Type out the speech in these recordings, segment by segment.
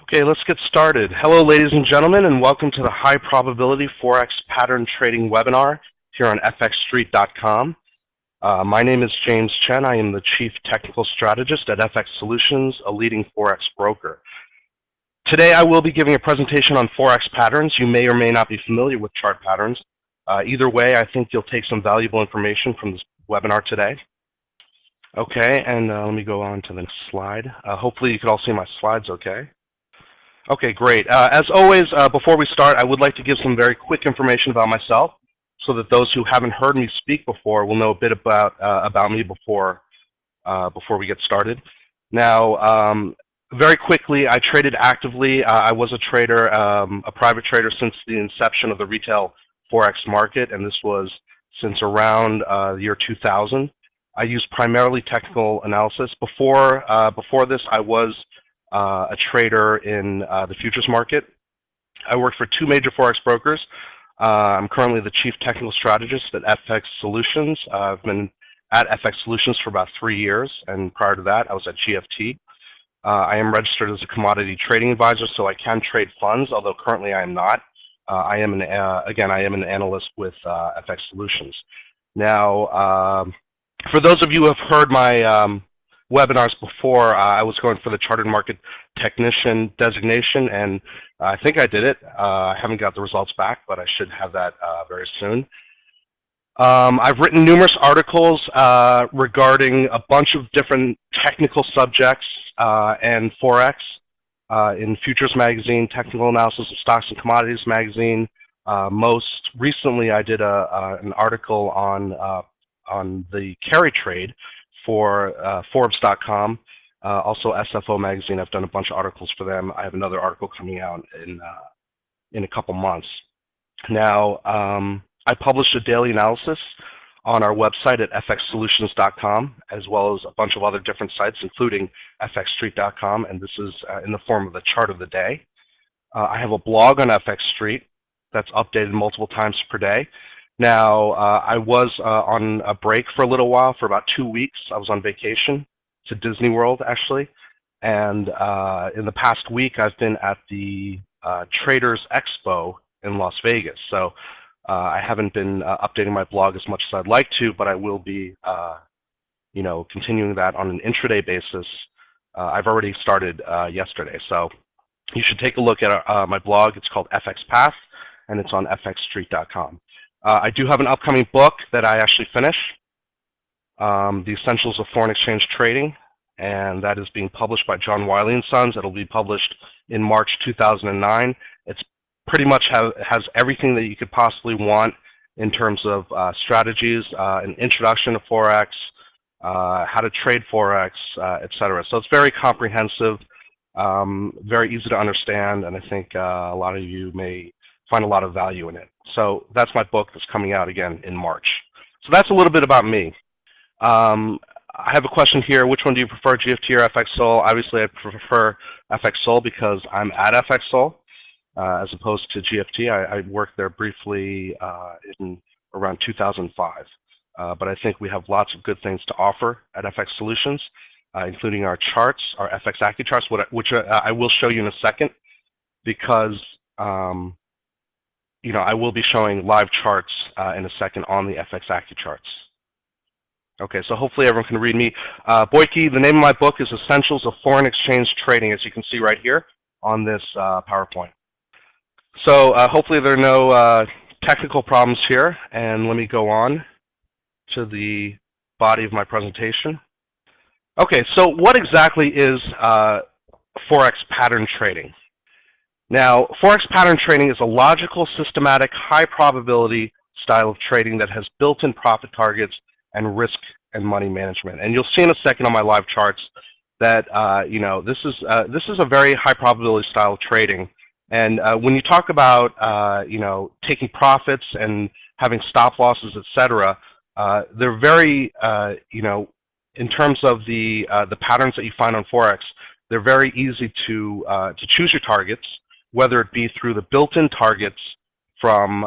Okay, let's get started. Hello, ladies and gentlemen, and welcome to the High Probability Forex Pattern Trading webinar here on FXStreet.com. My name is James Chen. I am the Chief Technical Strategist at FX Solutions, a leading Forex broker. Today, I will be giving a presentation on Forex patterns. You may or may not be familiar with chart patterns. Either way, I think you'll take some valuable information from this webinar today. Okay, and let me go on to the next slide. Hopefully, you can all see my slides okay. Okay, great. As always, before we start, I would like to give some very quick information about myself so that those who haven't heard me speak before will know a bit about me before we get started. Now, very quickly, I traded actively. I was a trader, a private trader since the inception of the retail Forex market, and this was since around the year 2000. I used primarily technical analysis. Before this, I was a trader in the futures market. I work for two major Forex brokers. I'm currently the Chief Technical Strategist at FX Solutions. I've been at FX Solutions for about 3 years, and prior to that, I was at GFT. I am registered as a commodity trading advisor, so I can trade funds, although currently I am not. I am an analyst with FX Solutions. Now, for those of you who have heard my webinars before, I was going for the Chartered Market Technician designation, and I think I did it. I haven't got the results back, but I should have that very soon. I've written numerous articles regarding a bunch of different technical subjects and Forex in Futures Magazine, Technical Analysis of Stocks and Commodities Magazine. Most recently, I did an article on the carry trade for Forbes.com, also SFO Magazine. I've done a bunch of articles for them. I have another article coming out in a couple months. Now, I published a daily analysis on our website at fxsolutions.com, as well as a bunch of other different sites, including fxstreet.com, and this is in the form of the chart of the day. I have a blog on FX Street that's updated multiple times per day. Now, I was on a break for a little while, for about 2 weeks. I was on vacation to Disney World, actually. And in the past week, I've been at the Traders Expo in Las Vegas. So I haven't been updating my blog as much as I'd like to, but I will be, continuing that on an intraday basis. I've already started yesterday. So you should take a look at my blog. It's called FX Path, and it's on fxstreet.com. I do have an upcoming book that I actually finish, The Essentials of Foreign Exchange Trading, and that is being published by John Wiley & Sons. It'll be published in March 2009. It's pretty much has everything that you could possibly want in terms of strategies, an introduction to Forex, how to trade Forex, etc. So it's very comprehensive, very easy to understand, and I think a lot of you may find a lot of value in it. So that's my book that's coming out again in March. So that's a little bit about me. I have a question here. Which one do you prefer, GFT or FX Sol? Obviously, I prefer FX Sol because I'm at FX Sol as opposed to GFT. I worked there briefly in around 2005. But I think we have lots of good things to offer at FX Solutions, including our charts, our FX Accu charts, which I will show you in a second, because I will be showing live charts in a second on the FX Accu charts. Okay, so hopefully everyone can read me. Boyke, the name of my book is Essentials of Foreign Exchange Trading, as you can see right here on this PowerPoint. So hopefully there are no technical problems here, and let me go on to the body of my presentation. Okay, so what exactly is Forex pattern trading? Now, Forex pattern trading is a logical, systematic, high-probability style of trading that has built-in profit targets and risk and money management. And you'll see in a second on my live charts that this is a very high-probability style of trading. And when you talk about taking profits and having stop losses, etc., they're very in terms of the patterns that you find on Forex, they're very easy to choose your targets, whether it be through the built-in targets from,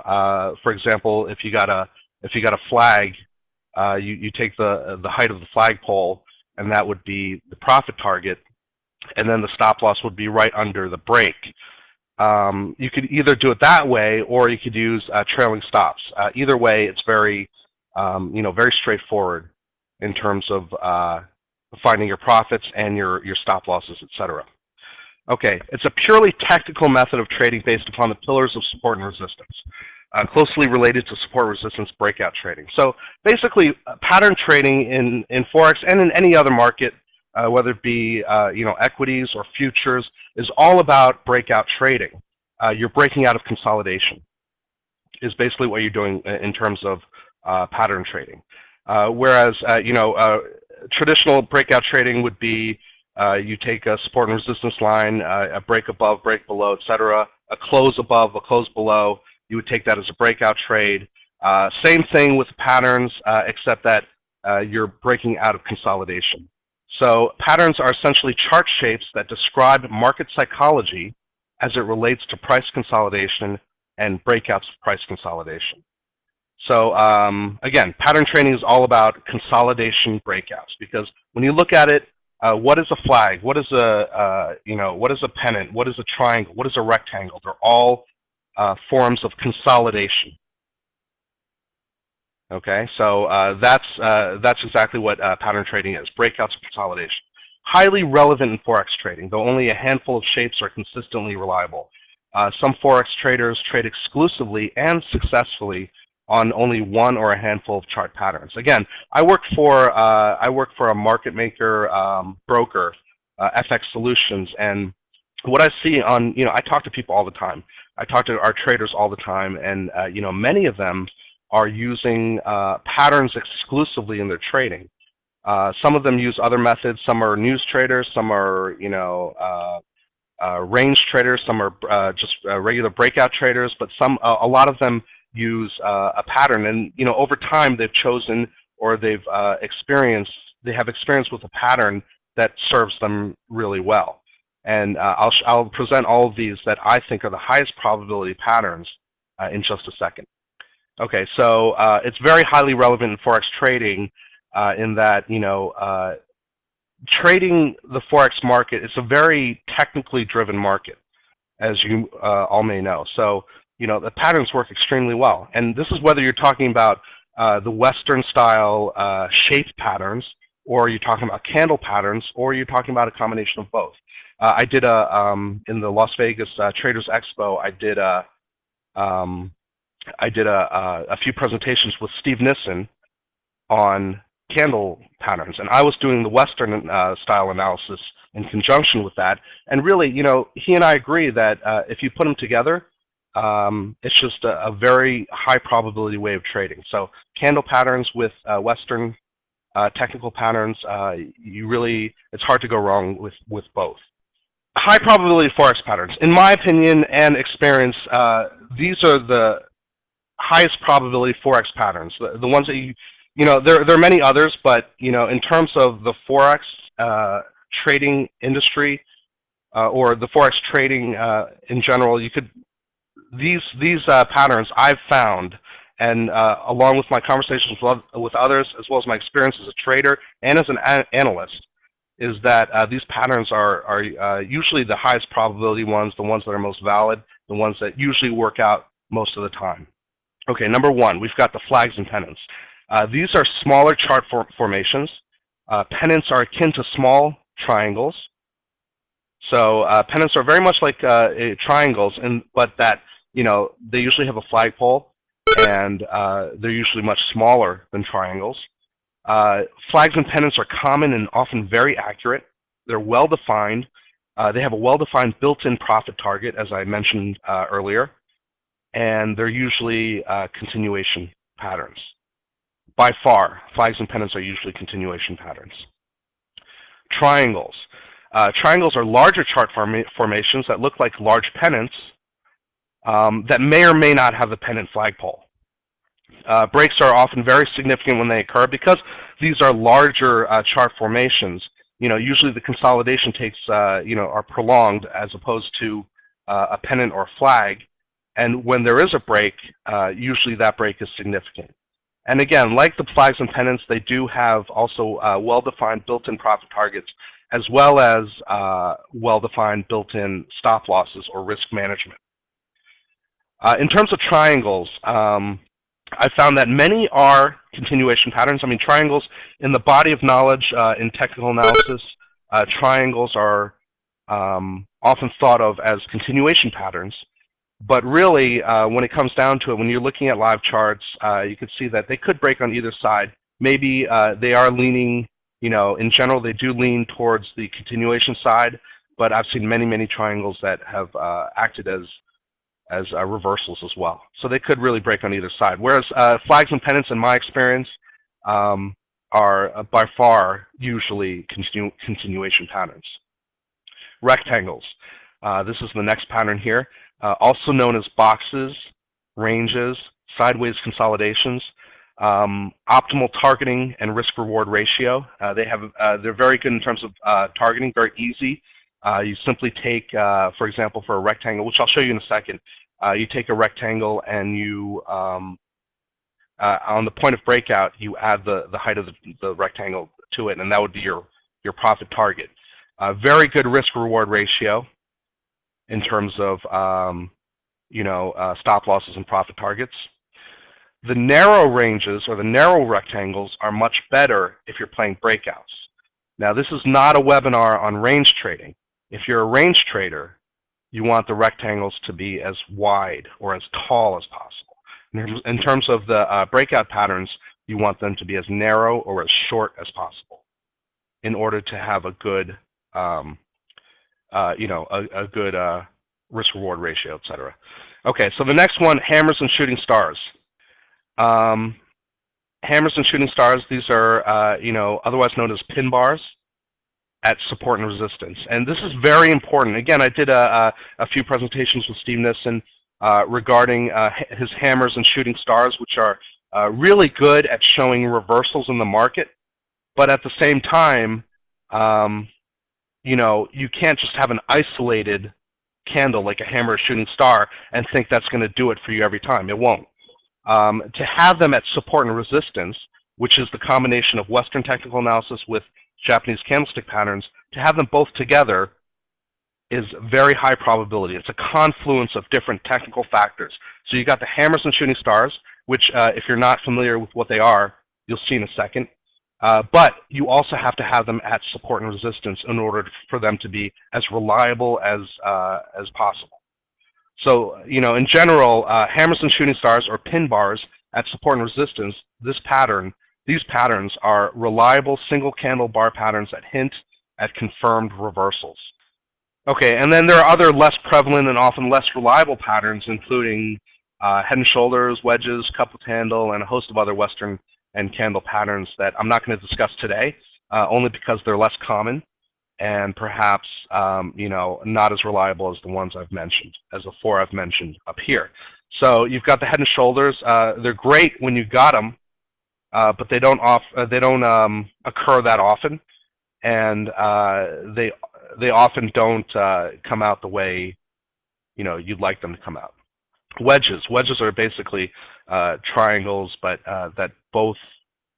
for example, if you got a flag, you take the height of the flagpole, and that would be the profit target. and then the stop loss would be right under the break. You could either do it that way, or you could use trailing stops. Either way, it's very, very straightforward in terms of finding your profits and your stop losses, etc. Okay, it's a purely technical method of trading based upon the pillars of support and resistance, closely related to support resistance breakout trading. So basically, pattern trading in Forex and in any other market, whether it be equities or futures, is all about breakout trading. You're breaking out of consolidation, is basically what you're doing in terms of pattern trading. Whereas traditional breakout trading would be you take a support and resistance line, a break above, break below, etc., a close above, a close below. You would take that as a breakout trade. Same thing with patterns, except that you're breaking out of consolidation. So patterns are essentially chart shapes that describe market psychology as it relates to price consolidation and breakouts of price consolidation. So again, pattern trading is all about consolidation breakouts, because when you look at it, what is a flag? What is what is a pennant? What is a triangle? What is a rectangle? They're all forms of consolidation. Okay, so that's exactly what pattern trading is: breakouts of consolidation. Highly relevant in Forex trading, though only a handful of shapes are consistently reliable. Some Forex traders trade exclusively and successfully on only one or a handful of chart patterns. Again, I work for a market maker broker, FX Solutions, and what I see on, I talk to people all the time. I talk to our traders all the time, and many of them are using patterns exclusively in their trading. Some of them use other methods. Some are news traders. Some are range traders. Some are just regular breakout traders. But a lot of them use a pattern, and over time they've chosen, or they have experience with a pattern that serves them really well. And I'll present all of these that I think are the highest probability patterns in just a second. Okay, so it's very highly relevant in Forex trading in that trading the Forex market is a very technically driven market, as you all may know. So the patterns work extremely well, and this is whether you're talking about the Western style shape patterns, or you're talking about candle patterns, or you're talking about a combination of both. I did in the Las Vegas Traders Expo, I did a few presentations with Steve Nissen on candle patterns, and I was doing the Western style analysis in conjunction with that. And really, he and I agree that if you put them together, it's just a very high probability way of trading. So candle patterns with Western technical patterns, it's hard to go wrong with both. High probability Forex patterns, in my opinion and experience, these are the highest probability Forex patterns. The ones that there are many others, but in terms of the Forex trading industry or the Forex trading in general, these patterns I've found, and along with my conversations with others, as well as my experience as a trader and as an analyst, is that these patterns are usually the highest probability ones, the ones that are most valid, the ones that usually work out most of the time. Okay, number one, we've got the flags and pennants. These are smaller chart formations. Pennants are akin to small triangles. So pennants are very much like triangles, but that they usually have a flagpole, and they're usually much smaller than triangles. Flags and pennants are common and often very accurate. They're well defined. They have a well-defined built-in profit target, as I mentioned earlier, and they're usually continuation patterns. By far, flags and pennants are usually continuation patterns. Triangles. Triangles are larger chart formations that look like large pennants that may or may not have the pennant flagpole. Breaks are often very significant when they occur because these are larger chart formations. Usually the consolidation takes, are prolonged as opposed to a pennant or flag. And when there is a break, usually that break is significant. And again, like the flags and pennants, they do have also well-defined built-in profit targets as well as well-defined built-in stop losses or risk management. In terms of triangles, I found that many are continuation patterns. I mean, triangles, in the body of knowledge in technical analysis, triangles are often thought of as continuation patterns. But really, when it comes down to it, when you're looking at live charts, you can see that they could break on either side. Maybe they are leaning, in general, they do lean towards the continuation side, but I've seen many, many triangles that have acted as reversals as well. So they could really break on either side. Whereas flags and pennants, in my experience, are by far usually continuation patterns. Rectangles. This is the next pattern here. Also known as boxes, ranges, sideways consolidations, optimal targeting and risk-reward ratio. They're very good in terms of targeting, very easy. You simply take, for example, for a rectangle, which I'll show you in a second, you take a rectangle and you, on the point of breakout, you add the height of the rectangle to it, and that would be your profit target. Very good risk-reward ratio in terms of stop losses and profit targets. The narrow ranges or the narrow rectangles are much better if you're playing breakouts. Now, this is not a webinar on range trading. If you're a range trader, you want the rectangles to be as wide or as tall as possible. In terms of the breakout patterns, you want them to be as narrow or as short as possible in order to have a good a good risk-reward ratio, etc. Okay, so the next one, hammers and shooting stars. Hammers and shooting stars, these are, otherwise known as pin bars at support and resistance. And this is very important. Again, I did a few presentations with Steve Nissen regarding his hammers and shooting stars, which are really good at showing reversals in the market. But at the same time, you can't just have an isolated candle like a hammer or shooting star and think that's going to do it for you every time. It won't. To have them at support and resistance, which is the combination of Western technical analysis with Japanese candlestick patterns, to have them both together is very high probability. It's a confluence of different technical factors. So you got the hammers and shooting stars, which if you're not familiar with what they are, you'll see in a second. But you also have to have them at support and resistance in order for them to be as reliable as possible. So, in general, hammers and shooting stars or pin bars at support and resistance, these patterns are reliable single candle bar patterns that hint at confirmed reversals. Okay, and then there are other less prevalent and often less reliable patterns, including head and shoulders, wedges, coupled handle, and a host of other Western and candle patterns that I'm not going to discuss today, only because they're less common and perhaps not as reliable as the ones I've mentioned, as the four I've mentioned up here. So you've got the head and shoulders. They're great when you got them, but they don't occur that often, and they often don't come out the way you'd like them to come out. Wedges are basically triangles, but that both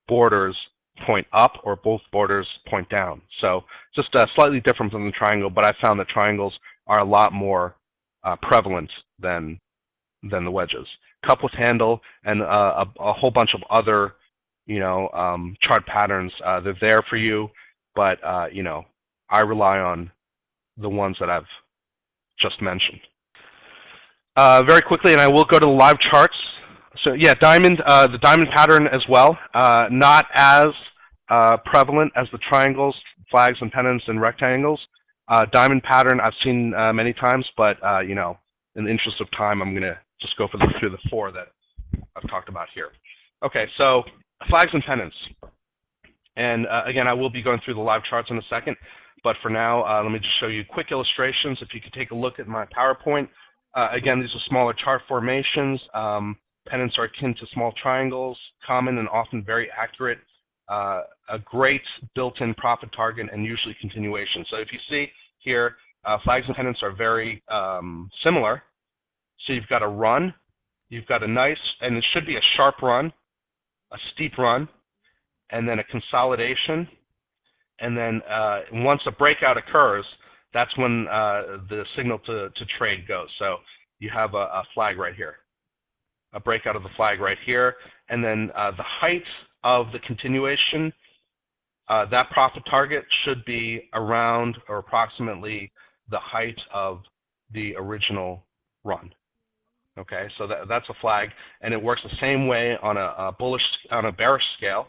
borders point up or both borders point down. So just slightly different from the triangle, but I found that triangles are a lot more prevalent than the wedges. Coupled handle and a whole bunch of other chart patterns. They're there for you, but I rely on the ones that I've just mentioned. Very quickly, and I will go to the live charts. So yeah, the diamond pattern as well, not as prevalent as the triangles, flags and pennants and rectangles. Diamond pattern I've seen many times, but in the interest of time, I'm going to just go through the four that I've talked about here. Okay, so flags and pennants. And again, I will be going through the live charts in a second, but for now, let me just show you quick illustrations. If you could take a look at my PowerPoint. Again, these are smaller chart formations. Pennants are akin to small triangles, common and often very accurate. A great built-in profit target and usually continuation. So if you see here, flags and pennants are very similar. So you've got a run, you've got a nice, and it should be a sharp run, a steep run, and then a consolidation, and then once a breakout occurs, that's when the signal to trade goes. So you have a flag right here, a breakout of the flag right here, and then the height of the continuation, that profit target should be around or approximately the height of the original run. Okay, so that's a flag, and it works the same way on a bearish scale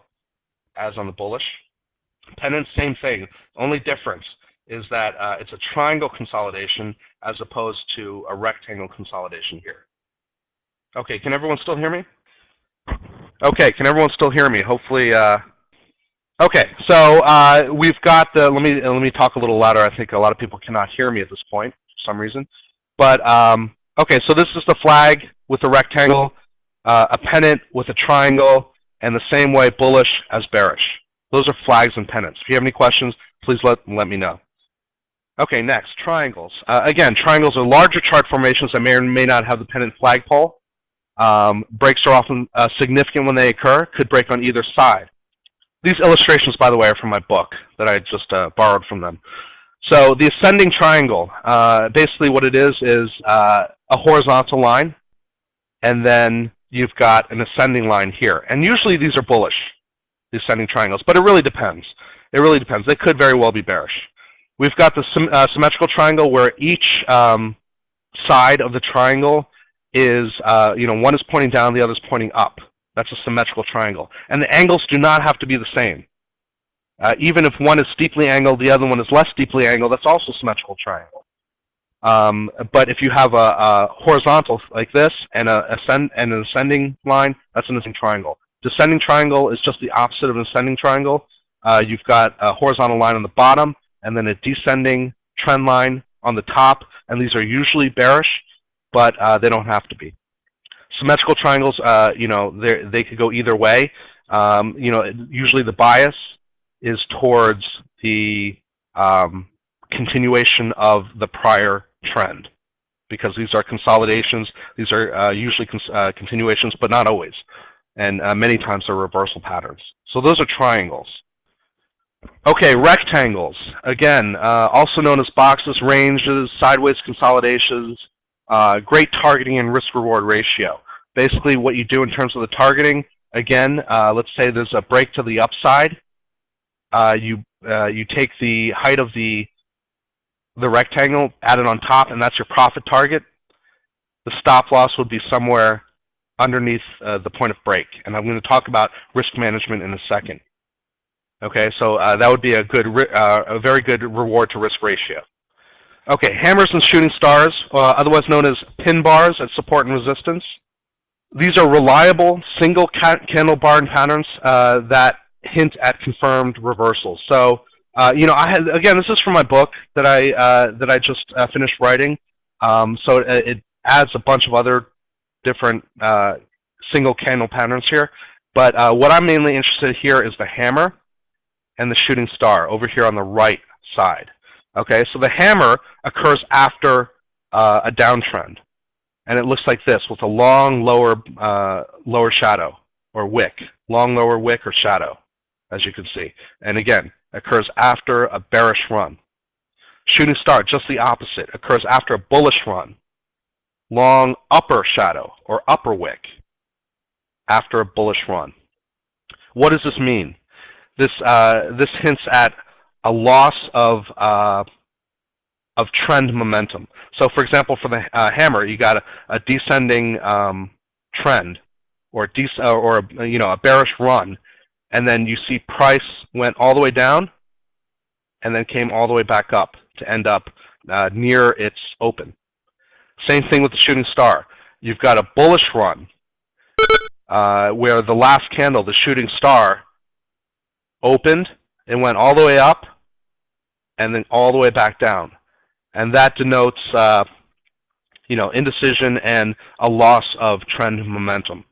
as on the bullish. Pennant, same thing. Only difference is that it's a triangle consolidation as opposed to a rectangle consolidation here. Okay, can everyone still hear me? Okay, can everyone still hear me? Hopefully. Okay, so we've got the. Let me talk a little louder. I think a lot of people cannot hear me at this point for some reason. But okay, so this is the flag with a rectangle, a pennant with a triangle, and the same way bullish as bearish. Those are flags and pennants. If you have any questions, please let me know. Okay, next, triangles. Again, triangles are larger chart formations that may or may not have the pennant flagpole. Breaks are often significant when they occur, could break on either side. These illustrations, by the way, are from my book that I just borrowed from them. So the ascending triangle, basically what it is a horizontal line, and then you've got an ascending line here. And usually these are bullish, the ascending triangles, but it really depends. It really depends. They could very well be bearish. We've got the symmetrical triangle where each side of the triangle is, one is pointing down, the other is pointing up. That's a symmetrical triangle. And the angles do not have to be the same. Even if one is steeply angled, the other one is less steeply angled, that's also a symmetrical triangle. But if you have a horizontal like this and an ascending line, that's an ascending triangle. Descending triangle is just the opposite of an ascending triangle. You've got a horizontal line on the bottom and then a descending trend line on the top, and these are usually bearish, but they don't have to be. Symmetrical triangles, they could go either way. Usually the bias is towards the continuation of the prior trend, because these are consolidations. These are usually continuations, but not always. And many times they're reversal patterns. So those are triangles. Okay, rectangles. Again, also known as boxes, ranges, sideways consolidations, great targeting and risk-reward ratio. Basically what you do in terms of the targeting, again, let's say there's a break to the upside. You take the height of the rectangle, add it on top, and that's your profit target. The stop loss would be somewhere underneath the point of break. And I'm going to talk about risk management in a second. Okay, so that would be a very good reward to risk ratio. Okay, hammers and shooting stars, otherwise known as pin bars at support and resistance. These are reliable single candle bar patterns that hint at confirmed reversals. So, again, this is from my book that I just finished writing. So it adds a bunch of other different single candle patterns here. But what I'm mainly interested in here is the hammer and the shooting star over here on the right side. Okay, so the hammer occurs after a downtrend, and it looks like this with a long lower shadow or wick, long lower wick or shadow, as you can see. And again, occurs after a bearish run. Shooting star, just the opposite, occurs after a bullish run, long upper shadow or upper wick after a bullish run. What does this mean? This hints at a loss of trend momentum. So, for example, for the hammer, you got a descending trend, or a bearish run, and then you see price went all the way down, and then came all the way back up to end up near its open. Same thing with the shooting star. You've got a bullish run where the last candle, the shooting star, opened and went all the way up and then all the way back down. And that denotes, indecision and a loss of trend momentum.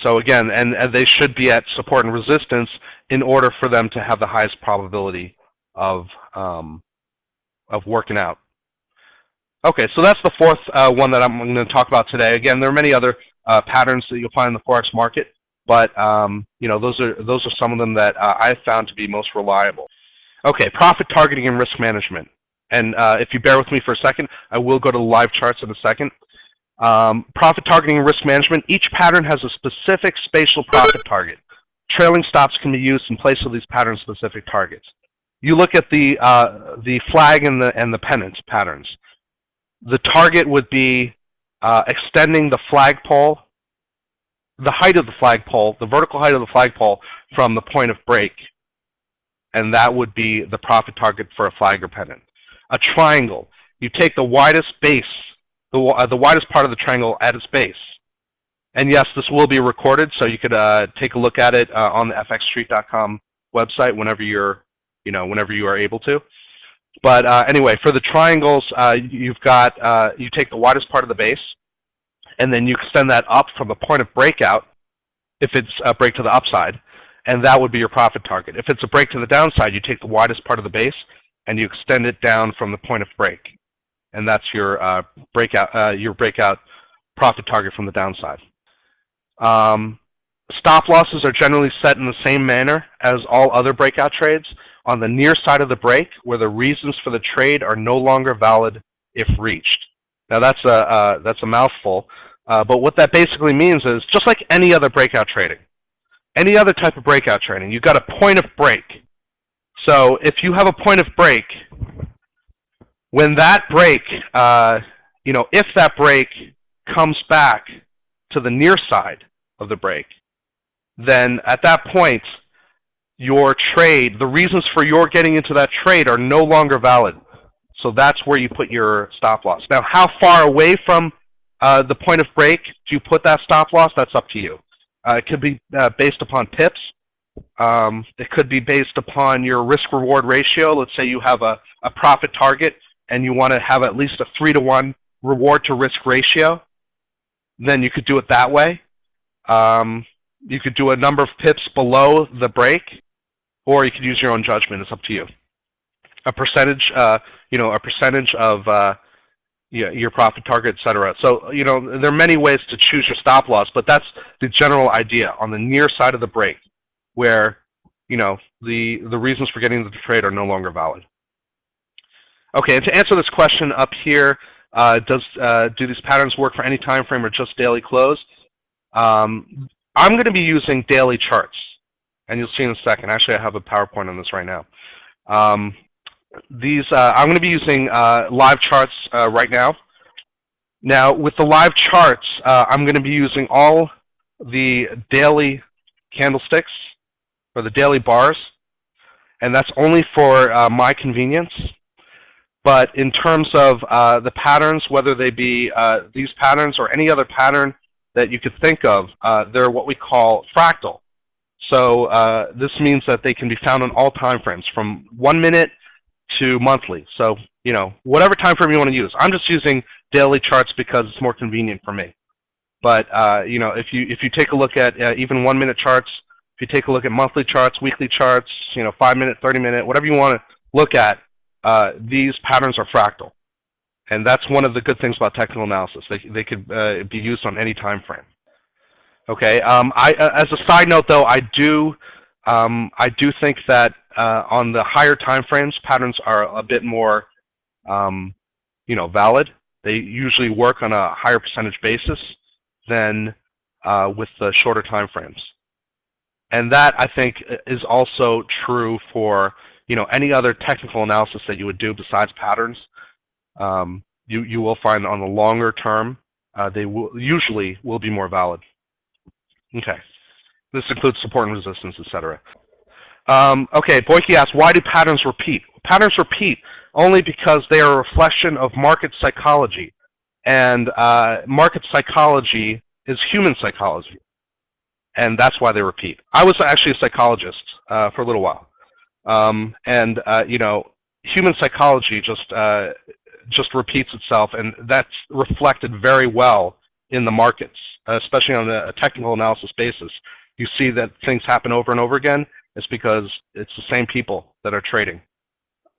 So again, and they should be at support and resistance in order for them to have the highest probability of working out. Okay, so that's the fourth one that I'm going to talk about today. Again, there are many other patterns that you'll find in the Forex market, but those are some of them that I have found to be most reliable. Okay, profit targeting and risk management. And if you bear with me for a second, I will go to the live charts in a second. Profit targeting and risk management. Each pattern has a specific spatial profit target. Trailing stops can be used in place of these pattern-specific targets. You look at the flag and the pennant patterns. The target would be extending the flagpole, the height of the flagpole, the vertical height of the flagpole from the point of break, and that would be the profit target for a flag or pennant. A triangle. You take the widest base, the widest part of the triangle at its base. And yes, this will be recorded, so you could take a look at it on the fxstreet.com website whenever you are able to. But anyway, for the triangles, you take the widest part of the base, and then you extend that up from the point of breakout, if it's a break to the upside, and that would be your profit target. If it's a break to the downside, you take the widest part of the base, and you extend it down from the point of break, and that's your breakout profit target from the downside. Stop losses are generally set in the same manner as all other breakout trades, on the near side of the break, where the reasons for the trade are no longer valid if reached. Now that's a mouthful, but what that basically means is, just like any other breakout trading, any other type of breakout trading, you've got a point of break. So if you have a point of break, when that break, if that break comes back to the near side of the break, then at that point, your trade, the reasons for your getting into that trade are no longer valid. So that's where you put your stop loss. Now, how far away from the point of break do you put that stop loss? That's up to you. It could be based upon pips. It could be based upon your risk-reward ratio. Let's say you have a profit target and you want to have at least a 3-to-1 reward-to-risk ratio. Then you could do it that way. You could do a number of pips below the break, or you could use your own judgment. It's up to you. A percentage, a percentage of your profit target, etc. So, there are many ways to choose your stop loss, but that's the general idea on the near side of the break, where, the reasons for getting into the trade are no longer valid. Okay, and to answer this question up here, do these patterns work for any time frame or just daily close? I'm going to be using daily charts, and you'll see in a second. Actually, I have a PowerPoint on this right now. I'm going to be using live charts right now. Now, with the live charts, I'm going to be using all the daily candlesticks, or the daily bars, and that's only for my convenience. But in terms of the patterns, whether they be these patterns or any other pattern that you could think of, they're what we call fractal. So this means that they can be found on all time frames, from 1 minute to monthly. So, whatever time frame you want to use. I'm just using daily charts because it's more convenient for me. But if you take a look at even 1 minute charts, if you take a look at monthly charts, weekly charts, 5 minute, 30 minute, whatever you want to look at, these patterns are fractal. And that's one of the good things about technical analysis. They could be used on any time frame. Okay. As a side note, though, I do think that on the higher time frames, patterns are a bit more, valid. They usually work on a higher percentage basis than with the shorter time frames. And that, I think, is also true for any other technical analysis that you would do besides patterns. You will find on the longer term, they usually will be more valid. Okay. This includes support and resistance, etc. Okay, Boyke asks, why do patterns repeat? Patterns repeat only because they are a reflection of market psychology. And market psychology is human psychology. And that's why they repeat. I was actually a psychologist for a little while. Human psychology just repeats itself, and that's reflected very well in the markets, especially on a technical analysis basis. You see that things happen over and over again. It's because it's the same people that are trading.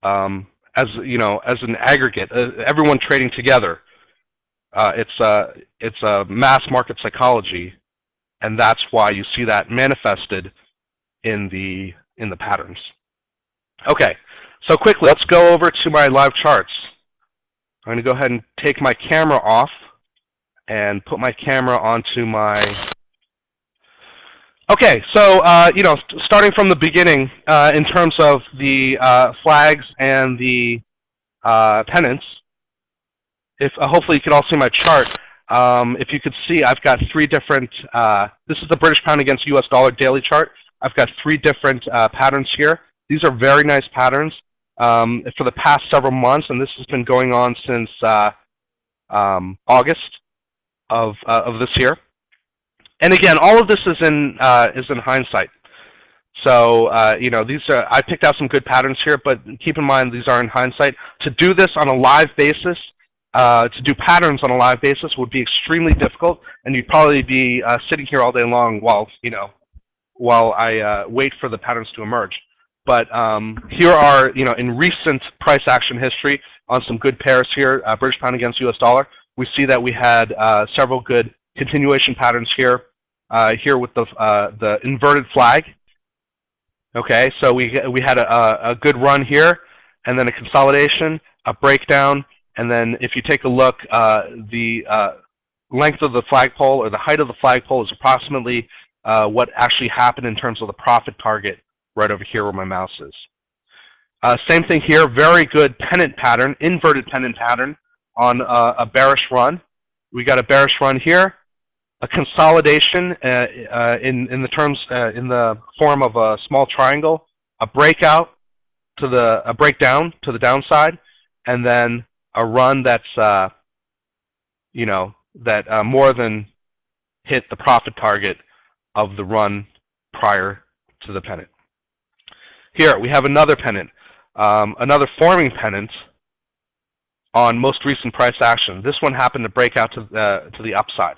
As an aggregate, everyone trading together, it's a mass market psychology, and that's why you see that manifested in the patterns. Okay, So quickly, let's go over to my live charts. I'm going to go ahead and take my camera off and put my camera onto my... Okay, so, starting from the beginning, in terms of the flags and the pennants, hopefully you can all see my chart. If you could see, I've got three different, this is the British pound against US dollar daily chart. I've got three different patterns here. These are very nice patterns for the past several months, and this has been going on since August of this year. And again, all of this is in hindsight. So these are, I picked out some good patterns here, but keep in mind these are in hindsight. To do this on a live basis, to do patterns on a live basis would be extremely difficult, and you'd probably be sitting here all day long while I wait for the patterns to emerge. But here are, in recent price action history on some good pairs here, British pound against US dollar. We see that we had several good continuation patterns here, here with the inverted flag. Okay, so we had a good run here, and then a consolidation, a breakdown, and then if you take a look, the length of the flagpole or the height of the flagpole is approximately what actually happened in terms of the profit target right over here where my mouse is. Same thing here, very good pennant pattern, inverted pennant pattern on a bearish run. We got a bearish run here, a consolidation in the form of a small triangle, a breakout a breakdown to the downside, and then a run that's more than hit the profit target of the run prior to the pennant. Here we have another pennant, another forming pennant on most recent price action. This one happened to break out to the upside.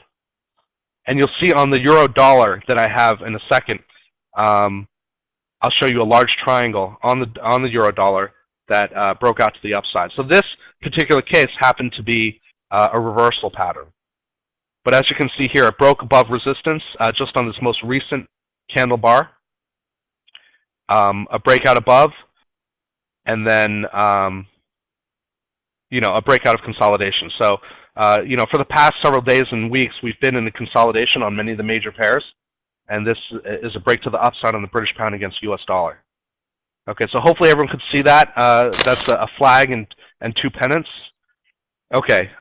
And you'll see on the euro dollar that I have in a second, I'll show you a large triangle on the euro dollar that broke out to the upside. So this particular case happened to be a reversal pattern. But as you can see here, it broke above resistance just on this most recent candle bar, a breakout above, and then a breakout of consolidation. So for the past several days and weeks, we've been in the consolidation on many of the major pairs, and this is a break to the upside on the British pound against US dollar. Okay, so hopefully everyone could see that. That's a flag and two pennants. Okay,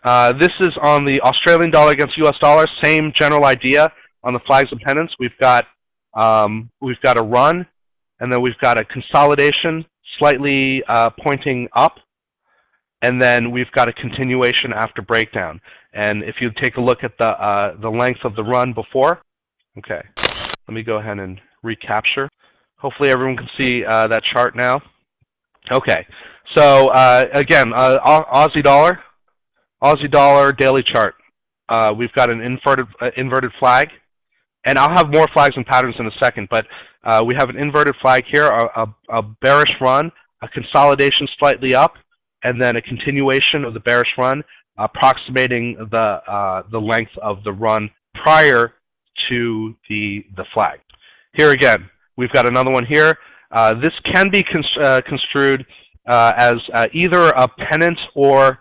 this is on the Australian dollar against US dollar. Same general idea on the flags and pennants. We've got a run, and then we've got a consolidation slightly pointing up, and then we've got a continuation after breakdown. And if you take a look at the length of the run before, okay, let me go ahead and recapture. Hopefully everyone can see that chart now. Okay, so again, Aussie dollar daily chart. We've got an inverted flag, and I'll have more flags and patterns in a second, but we have an inverted flag here, a bearish run, a consolidation slightly up, and then a continuation of the bearish run, approximating the length of the run prior to the flag. Here again, we've got another one here. This can be construed as either a pennant or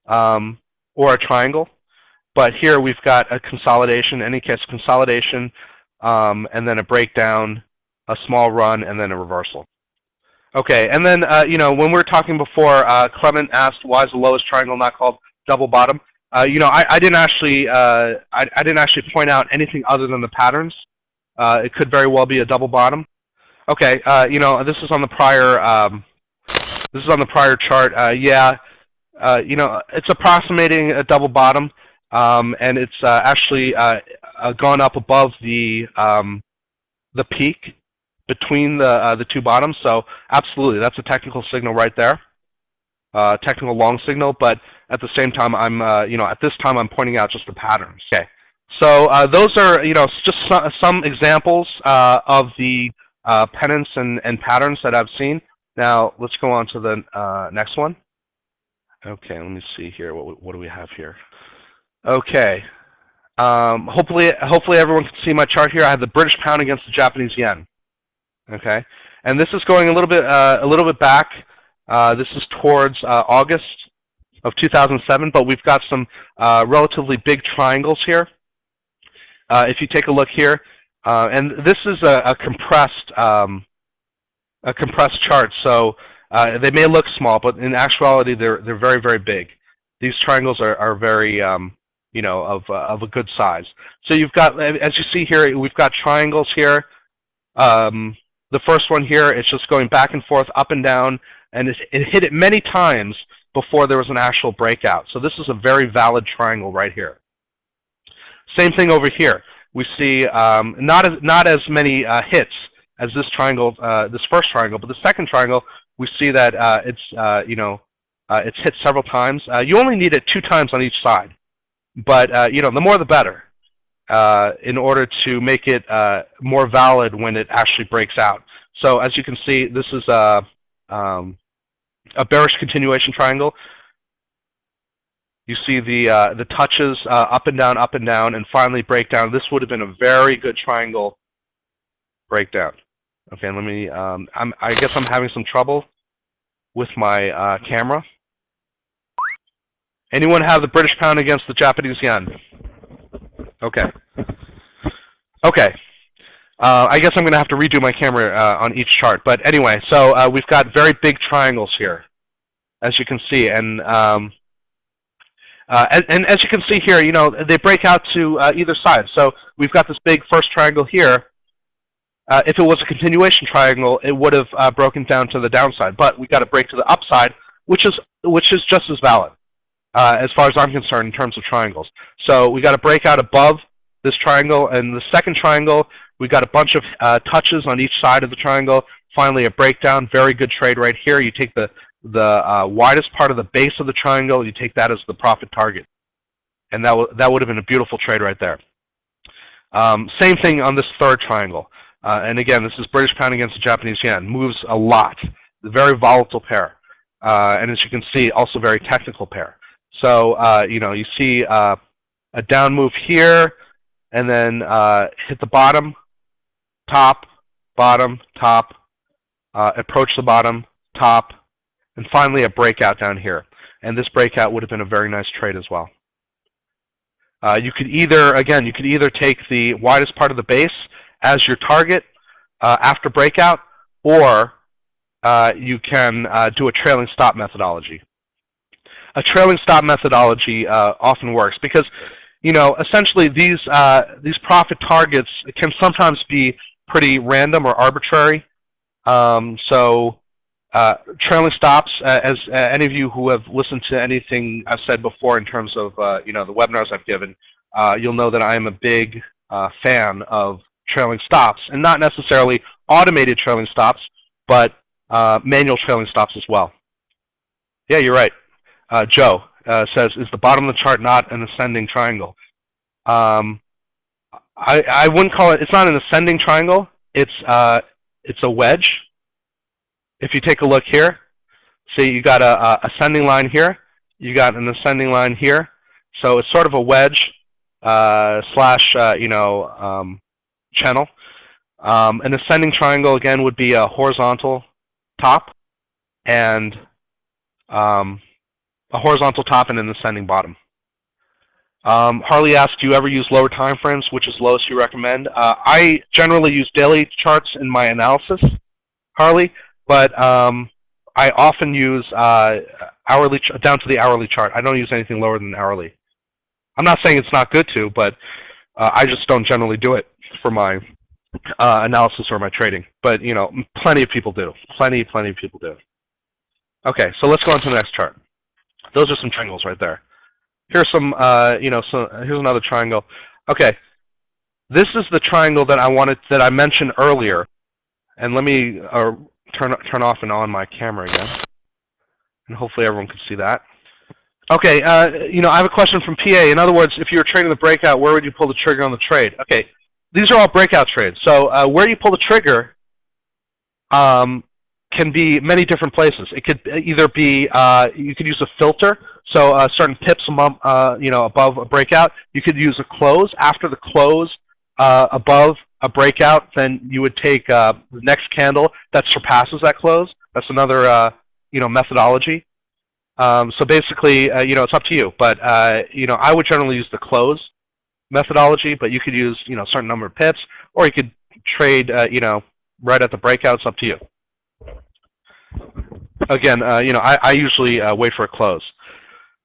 a triangle, but here we've got a consolidation. In any case, consolidation, and then a breakdown, a small run, and then a reversal. Okay, and then when we were talking before, Clement asked, "Why is the lowest triangle not called double bottom?" I didn't actually point out anything other than the patterns. It could very well be a double bottom. Okay, this is on the prior chart. It's approximating a double bottom, and it's actually gone up above the peak between the two bottoms. So absolutely, that's a technical signal right there, technical long signal. But at the same time, at this time I'm pointing out just the patterns. Okay, so those are just some examples of the pennants and patterns that I've seen. Now let's go on to the next one. Okay, let me see here. What do we have here? Okay. Hopefully everyone can see my chart here. I have the British pound against the Japanese yen. Okay, and this is going a little bit back. This is towards August of 2007, but we've got some relatively big triangles here. If you take a look here, and this is a compressed chart, so they may look small, but in actuality, they're very, very big. These triangles are very, you know, of a good size. So you've got, as you see here, we've got triangles here. The first one here, it's just going back and forth, up and down, and it hit it many times before there was an actual breakout. So this is a very valid triangle right here. Same thing over here. We see not as many hits as this triangle, this first triangle, but the second triangle, we see that it's hit several times. You only need it 2 times on each side, but you know, the more the better, in order to make it more valid when it actually breaks out. So as you can see, this is a bearish continuation triangle. You see the touches up and down, and finally breakdown. This would have been a very good triangle breakdown. Okay, let me. I guess I'm having some trouble with my camera. Anyone have the British pound against the Japanese yen? Okay. Okay. I guess I'm going to have to redo my camera on each chart. But anyway, so we've got very big triangles here, as you can see, and as you can see here, you know, they break out to either side. So we've got this big first triangle here. If it was a continuation triangle, it would have broken down to the downside. But we got to break to the upside, which is just as valid as far as I'm concerned in terms of triangles. So we got to break out above this triangle, and the second triangle, we got a bunch of touches on each side of the triangle. Finally, a breakdown. Very good trade right here. You take the widest part of the base of the triangle, you take that as the profit target, and that would have been a beautiful trade right there. Same thing on this third triangle, and again, this is British pound against the Japanese yen. Moves a lot, a very volatile pair, and as you can see, also very technical pair. So you know, you see a down move here, and then hit the bottom, top, approach the bottom, top, and finally a breakout down here. And this breakout would have been a very nice trade as well. You could either take the widest part of the base as your target after breakout, or you can do a trailing stop methodology. A trailing stop methodology often works because, you know, essentially these profit targets can sometimes be pretty random or arbitrary. Trailing stops, as any of you who have listened to anything I've said before in terms of you know, the webinars I've given, you'll know that I am a big fan of trailing stops, and not necessarily automated trailing stops, but manual trailing stops as well. Yeah, you're right. Joe says, is the bottom of the chart not an ascending triangle? I wouldn't call it. It's not an ascending triangle. It's a wedge. If you take a look here, see, you got a ascending line here, you got an ascending line here, so it's sort of a wedge slash channel. An ascending triangle again would be a horizontal top and an ascending bottom. Harley asked, do you ever use lower time frames? Which is lowest you recommend? I generally use daily charts in my analysis, Harley. But I often use hourly down to the hourly chart. I don't use anything lower than hourly. I'm not saying it's not good to, but I just don't generally do it for my analysis or my trading. But you know, plenty of people do. Plenty of people do. Okay, so let's go on to the next chart. Those are some triangles right there. Here's some, here's another triangle. Okay, this is the triangle that I mentioned earlier, and let me turn off and on my camera again, and hopefully everyone can see that. Okay, you know, I have a question from PA. In other words, if you were trading the breakout, where would you pull the trigger on the trade? Okay, these are all breakout trades. So where you pull the trigger can be many different places. It could either be you could use a filter, so certain pips above a breakout. You could use a close. After the close above a breakout, then you would take the next candle that surpasses that close. That's another methodology. So basically, it's up to you. But I would generally use the close methodology, but you could use a certain number of pips, or you could trade right at the breakout. It's up to you. Again, I usually wait for a close.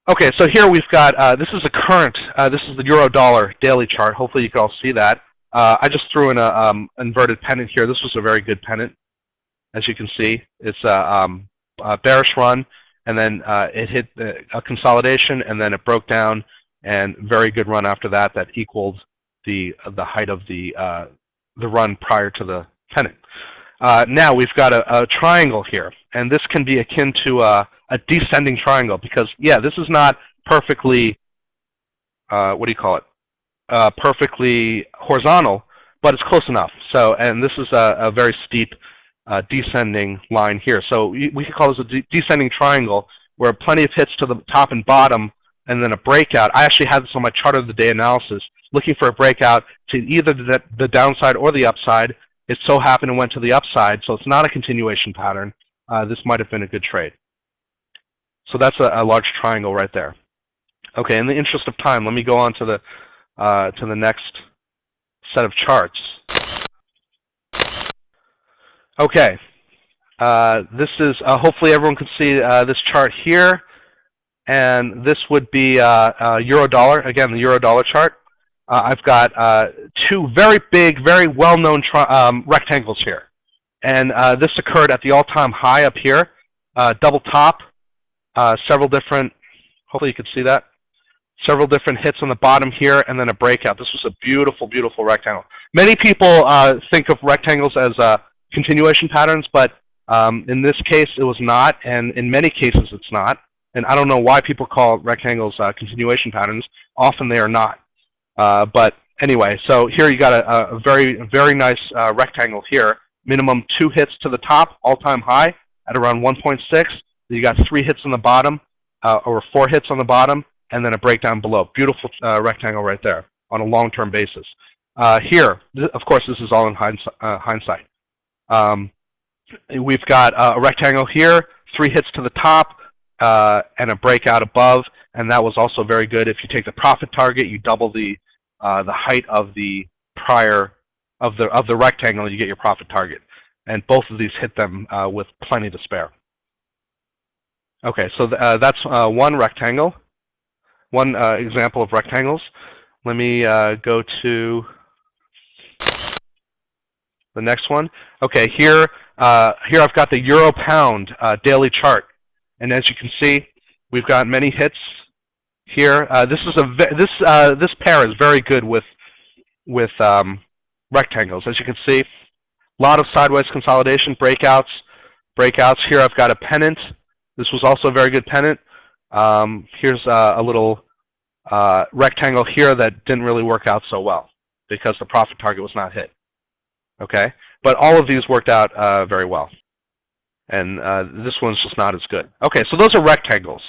Okay, so here we've got this is a current. This is the euro-dollar daily chart. Hopefully you can all see that. I just threw in a inverted pennant here. This was a very good pennant, as you can see. It's a bearish run, and then it hit a consolidation, and then it broke down, and very good run after that. That equaled the height of the run prior to the pennant. Now we've got a triangle here, and this can be akin to a descending triangle because, yeah, this is not perfectly, perfectly horizontal, but it's close enough. So, and this is a very steep descending line here. So we could call this a descending triangle where plenty of hits to the top and bottom, and then a breakout. I actually had this on my chart of the day analysis, looking for a breakout to either the downside or the upside. It so happened it went to the upside, so it's not a continuation pattern. This might have been a good trade. So that's a large triangle right there. Okay, in the interest of time, let me go on to the next set of charts. Okay, this is hopefully everyone can see this chart here, and this would be euro-dollar. Again, the euro-dollar chart. I've got two very big, very well-known rectangles here. And this occurred at the all-time high up here, double top, several different, hopefully you can see that, several different hits on the bottom here, and then a breakout. This was a beautiful, beautiful rectangle. Many people think of rectangles as continuation patterns, but in this case it was not, and in many cases it's not. And I don't know why people call rectangles continuation patterns. Often they are not. But anyway, so here you got a very, very nice rectangle here. Minimum 2 hits to the top, all-time high at around 1.6. You got 3 hits on the bottom, or 4 hits on the bottom, and then a breakdown below. Beautiful rectangle right there on a long-term basis. Here, of course, this is all in hindsight. We've got a rectangle here, 3 hits to the top, and a breakout above. And that was also very good. If you take the profit target, you double the height of the of the rectangle, you get your profit target. And both of these hit them with plenty to spare. Okay, so that's one rectangle, one example of rectangles. Let me go to the next one. Okay, here I've got the euro-pound daily chart, and as you can see, we've got many hits. Here, this pair is very good with rectangles. As you can see, a lot of sideways consolidation, breakouts. Here, I've got a pennant. This was also a very good pennant. Here's a little rectangle here that didn't really work out so well because the profit target was not hit. Okay, but all of these worked out very well, and this one's just not as good. Okay, so those are rectangles.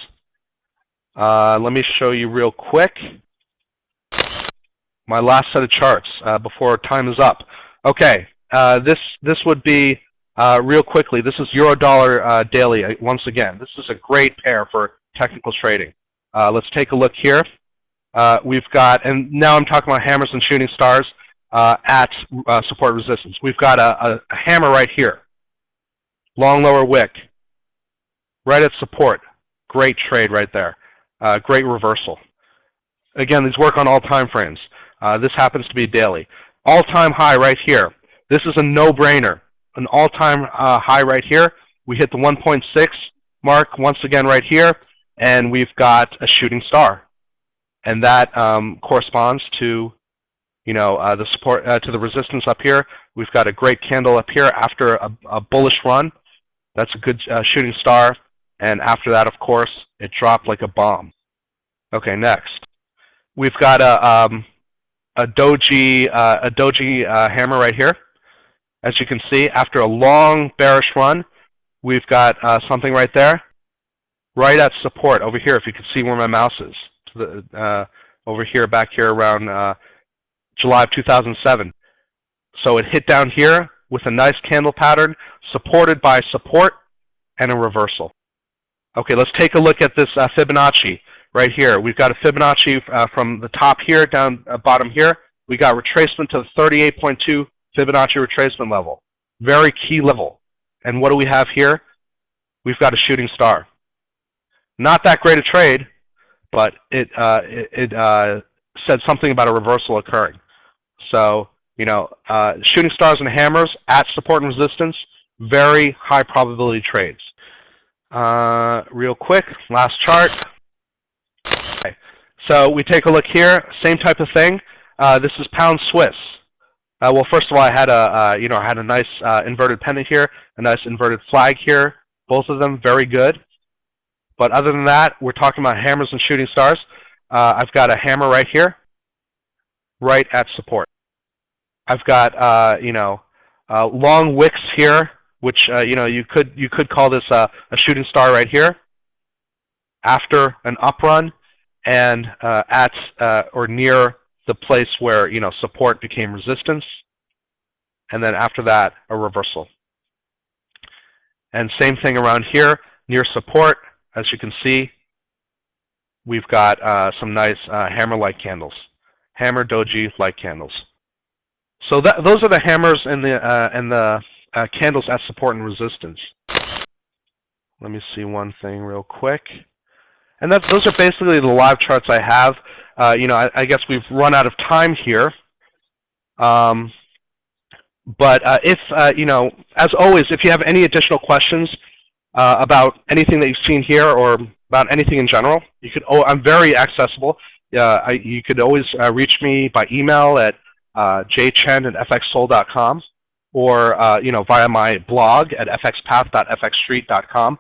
Let me show you real quick my last set of charts before time is up. Okay, this would be real quickly. This is euro-dollar daily. Once again, this is a great pair for technical trading. Let's take a look here. We've got, and now I'm talking about hammers and shooting stars at support resistance. We've got a hammer right here, long lower wick, right at support. Great trade right there. Great reversal. Again, these work on all time frames. This happens to be daily. All-time high right here. This is a no-brainer. An all-time high right here. We hit the 1.6 mark once again right here, and we've got a shooting star, and that corresponds to the support to the resistance up here. We've got a great candle up here after a bullish run. That's a good shooting star, and after that, of course, it dropped like a bomb. Okay, next we've got a doji hammer right here. As you can see, after a long bearish run, we've got something right there, right at support over here. If you can see where my mouse is, over here, back here around July of 2007. So it hit down here with a nice candle pattern, supported by support and a reversal. Okay, let's take a look at this Fibonacci right here. We've got a Fibonacci from the top here down bottom here. We got retracement to the 38.2 Fibonacci retracement level. Very key level. And what do we have here? We've got a shooting star. Not that great a trade, but it said something about a reversal occurring. So, you know, shooting stars and hammers at support and resistance, very high probability trades. Real quick, last chart. Okay. So we take a look here, same type of thing. This is pound Swiss. Well, first of all, I had a nice inverted pennant here, a nice inverted flag here. Both of them very good. But other than that, we're talking about hammers and shooting stars. I've got a hammer right here, right at support. I've got long wicks here, which you could call this a shooting star right here. After an up run, and at or near the place where support became resistance, and then after that a reversal. And same thing around here near support. As you can see, we've got some nice hammer-like candles, hammer doji-like candles. So those are the hammers and the candles at support and resistance. Let me see one thing real quick. And those are basically the live charts I have. I guess we've run out of time here. But if, as always, if you have any additional questions about anything that you've seen here or about anything in general, you could. I'm very accessible. You could always reach me by email at jchen@fxsol.com or via my blog at fxpath.fxstreet.com.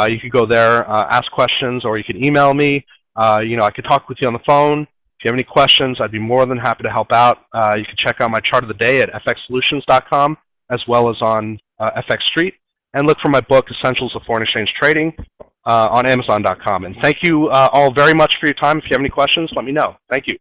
You could go there, ask questions, or you could email me. I could talk with you on the phone. If you have any questions, I'd be more than happy to help out. You can check out my chart of the day at fxsolutions.com as well as on FX Street. And look for my book, Essentials of Foreign Exchange Trading, on Amazon.com. And thank you all very much for your time. If you have any questions, let me know. Thank you.